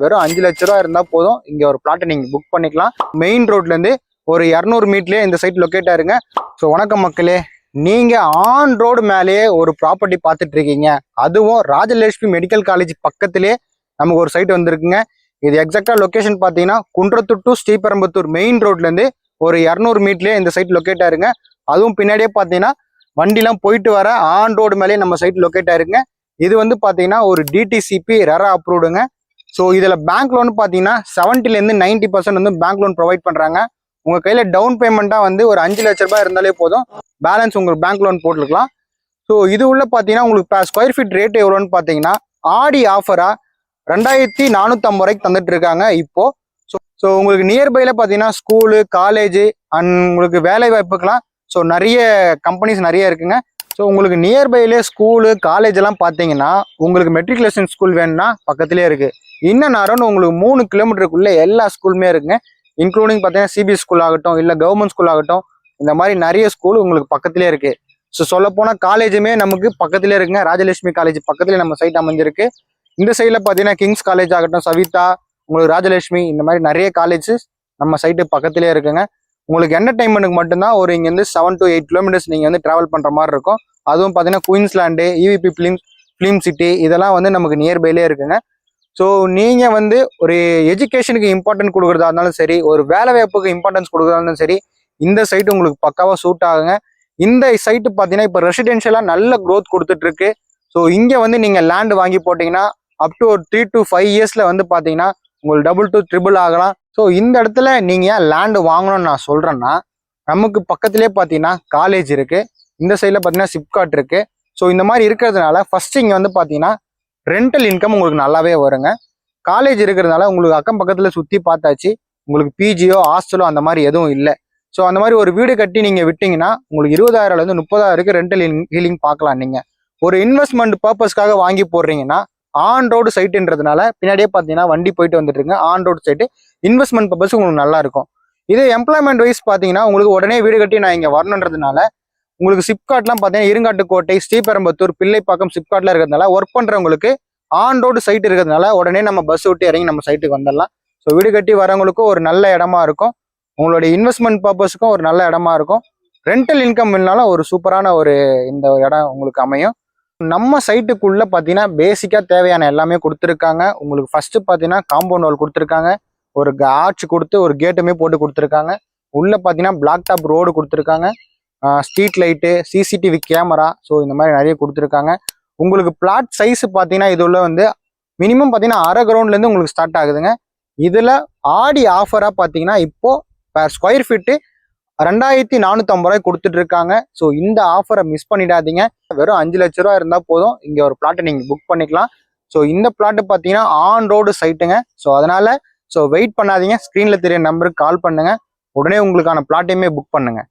வெறும் 5 லட்ச ரூபா இருந்தால் போதும் இங்கே ஒரு பிளாட்டை நீங்கள் புக் பண்ணிக்கலாம். மெயின் ரோட்லேருந்து ஒரு 200 மீட்டர்லேயே இந்த சைட் லொக்கேட் ஆயிருங்க. ஸோ வணக்கம் மக்களே, நீங்கள் ஆன் ரோடு மேலேயே ஒரு ப்ராப்பர்ட்டி பார்த்துட்டு இருக்கீங்க, அதுவும் ராஜலட்சுமி மெடிக்கல் காலேஜ் பக்கத்திலே நமக்கு ஒரு சைட் வந்திருக்குங்க. இது எக்ஸாக்டாக லொக்கேஷன் பார்த்தீங்கன்னா குன்றத்தூர் டு ஸ்ரீபெரும்புத்தூர் மெயின் ரோட்லேருந்து ஒரு 200 மீட்டர்லேயே இந்த சைட் லொக்கேட் ஆயிருங்க. அதுவும் பின்னாடியே பார்த்தீங்கன்னா வண்டிலாம் போயிட்டு வர ஆன் ரோடு மேலே நம்ம சைட் லொக்கேட் ஆயிருங்க. இது வந்து பார்த்தீங்கன்னா ஒரு டிடிசிபி ரெரா அப்ரூவ்டுங்க. ஸோ இதில் பேங்க் லோன் பார்த்தீங்கன்னா 70% 90% வந்து பேங்க் லோன் ப்ரொவைட் பண்ணுறாங்க. உங்கள் கையில் டவுன் பேமெண்ட்டாக வந்து ஒரு 5 லட்ச ரூபாய் இருந்தாலே போதும், பேலன்ஸ் உங்களுக்கு பேங்க் லோன் போட்டுக்கலாம். ஸோ இது உள்ள பார்த்தீங்கன்னா உங்களுக்கு ஸ்கொயர் ஃபீட் ரேட் எவ்வளோன்னு பார்த்தீங்கன்னா ஆடி ஆஃபராக 2450 ரூபாய்க்கு தந்துட்டு இருக்காங்க இப்போ. ஸோ உங்களுக்கு நியர்பைல பார்த்தீங்கன்னா ஸ்கூலு, காலேஜ் அண்ட் உங்களுக்கு வேலை வாய்ப்புக்கெல்லாம் ஸோ நிறைய கம்பெனிஸ் நிறைய இருக்குங்க. ஸோ உங்களுக்கு நியர்பைலே ஸ்கூலு, காலேஜ் எல்லாம் பார்த்தீங்கன்னா உங்களுக்கு மெட்ரிகுலேஷன் ஸ்கூல் வேணும்னா பக்கத்துலேயே இருக்குது. இன்னும் அரௌண்ட் உங்களுக்கு 3 கிலோமீட்டருக்குள்ளே எல்லா ஸ்கூலுமே இருக்குங்க. இன்க்ளூடிங் பார்த்தீங்கன்னா சிபிஎஸ் ஸ்கூல் ஆகட்டும், இல்லை கவர்மெண்ட் ஸ்கூல் ஆகட்டும், இந்த மாதிரி நிறைய ஸ்கூல் உங்களுக்கு பக்கத்துலேயே இருக்குது. ஸோ சொல்லப்போனால் காலேஜுமே நமக்கு பக்கத்துலேயே இருக்குங்க. ராஜலட்சுமி காலேஜ் பக்கத்துலேயே நம்ம சைட் அமைஞ்சிருக்கு. இந்த சைடில் பார்த்தீங்கன்னா கிங்ஸ் காலேஜ் ஆகட்டும், சவிதா, உங்களுக்கு ராஜலட்சுமி, இந்த மாதிரி நிறைய காலேஜஸ் நம்ம சைட்டு பக்கத்துலேயே இருக்குங்க. உங்களுக்கு என்டர்டைன்மெண்ட்டுக்கு மட்டும்தான் ஒரு இங்கேருந்து 7 to 8 கிலோமீட்டர்ஸ் நீங்கள் வந்து ட்ராவல் பண்ணுற மாதிரி இருக்கும். அதுவும் பார்த்தீங்கன்னா குயின்ஸ்லாண்டு, இவிபி ஃபிலிம் சிட்டி இதெல்லாம் வந்து நமக்கு நியர்பைலே இருக்குங்க. ஸோ நீங்கள் வந்து ஒரு எஜுகேஷனுக்கு இம்பார்ட்டன்ட் கொடுக்குறதா இருந்தாலும் சரி, ஒரு வேலை வாய்ப்புக்கு இம்பார்ட்டன்ஸ் கொடுக்குறதா இருந்தாலும் சரி, இந்த சைட்டு உங்களுக்கு பக்காவாக சூட் ஆகுங்க. இந்த சைட்டு பார்த்தீங்கன்னா இப்போ ரெசிடென்ஷியலாக நல்ல க்ரோத் கொடுத்துட்ருக்கு. ஸோ இங்கே வந்து நீங்கள் லேண்டு வாங்கி போட்டிங்கன்னா அப் டு ஒரு 3 to 5 இயர்ஸில் வந்து பார்த்தீங்கன்னா உங்களுக்கு டபுள் டு ட்ரிபிள் ஆகலாம். ஸோ இந்த இடத்துல நீங்கள் ஏன் லேண்டு வாங்கணும்னு நான் சொல்கிறேன்னா, நமக்கு பக்கத்துலேயே பார்த்தீங்கன்னா காலேஜ் இருக்குது, இந்த சைடில் பார்த்தீங்கன்னா சிப்காட் இருக்குது. ஸோ இந்த மாதிரி இருக்கிறதுனால ஃபஸ்ட்டு இங்கே வந்து பார்த்தீங்கன்னா ரெண்டல் இன்கம் உங்களுக்கு நல்லாவே வருங்க. காலேஜ் இருக்கிறதுனால உங்களுக்கு அக்கம் பக்கத்தில் சுற்றி பார்த்தாச்சு, உங்களுக்கு பிஜியோ ஹாஸ்டலோ அந்த மாதிரி எதுவும் இல்லை. ஸோ அந்த மாதிரி ஒரு வீடு கட்டி நீங்கள் விட்டிங்கன்னா உங்களுக்கு 20,000 30,000 ரெண்டல் ஹீலிங் பார்க்கலாம். நீங்கள் ஒரு இன்வெஸ்ட்மெண்ட் பர்பஸ்க்காக வாங்கி போடுறீங்கன்னா ஆன் ரோடு சைட்டுன்றதுனால பின்னாடியே பார்த்தீங்கன்னா வண்டி போயிட்டு வந்துட்டு இருக்குங்க. On road side investment purpose உங்களுக்கு நல்லா இருக்கும். இது எம்ப்ளாய்மெண்ட் வைஸ் பார்த்தீங்கன்னா உங்களுக்கு உடனே வீடு கட்டி நான் இங்கே வரணுன்றதுனால உங்களுக்கு சிப்காட்லாம் பார்த்தீங்கன்னா இருங்காட்டுக்கோட்டை, ஸ்ரீபெரும்புத்தூர், பிள்ளைப்பாக்கம் சிப்காட்லாம் இருக்கிறதுனால ஒர்க் பண்ணுறவங்களுக்கு ஆன் ரோடு சைட் இருக்கிறதுனால உடனே நம்ம பஸ் விட்டு இறங்கி நம்ம சைட்டுக்கு வந்துடலாம். ஸோ வீடு கட்டி வரவங்களுக்கும் ஒரு நல்ல இடமா இருக்கும், உங்களுடைய இன்வெஸ்ட்மெண்ட் பர்பஸுக்கும் ஒரு நல்ல இடமா இருக்கும். ரெண்டல் இன்கம் இல்லைனாலும் ஒரு சூப்பரான ஒரு இந்த இடம் உங்களுக்கு அமையும். நம்ம சைட்டுக்குள்ள பார்த்தீங்கன்னா பேசிக்காக தேவையான எல்லாமே கொடுத்துருக்காங்க. உங்களுக்கு ஃபர்ஸ்ட் பார்த்தீங்கன்னா காம்பவுண்ட் வால் கொடுத்துருக்காங்க, ஒரு ஆர்ச் கொடுத்து ஒரு கேட்டுமே போட்டு கொடுத்துருக்காங்க. உள்ள பார்த்தீங்கன்னா பிளாக் டாப் ரோடு கொடுத்துருக்காங்க, street light, CCTV camera, so இந்த மாதிரி நிறைய கொடுத்துருக்காங்க. உங்களுக்கு பிளாட் சைஸ் பார்த்தீங்கன்னா இது உள்ள வந்து மினிமம் பார்த்தீங்கன்னா அரை கிரவுண்ட்லேருந்து உங்களுக்கு ஸ்டார்ட் ஆகுதுங்க. இதில் ஆடி ஆஃபராக பார்த்தீங்கன்னா இப்போது ஸ்கொயர் ஃபீட்டு 2450 ரூபாய் கொடுத்துட்டு இருக்காங்க. ஸோ இந்த ஆஃபரை மிஸ் பண்ணிடாதீங்க. வெறும் 5 லட்ச ரூபா இருந்தால் போதும் இங்கே ஒரு பிளாட்டை நீங்கள் புக் பண்ணிக்கலாம். ஸோ இந்த பிளாட்டு பார்த்தீங்கன்னா ஆன் ரோடு சைட்டுங்க. ஸோ அதனால வெயிட் பண்ணாதீங்க, ஸ்க்ரீனில் தெரிய நம்பருக்கு கால் பண்ணுங்க, உடனே உங்களுக்கான பிளாட்டையுமே புக் பண்ணுங்க.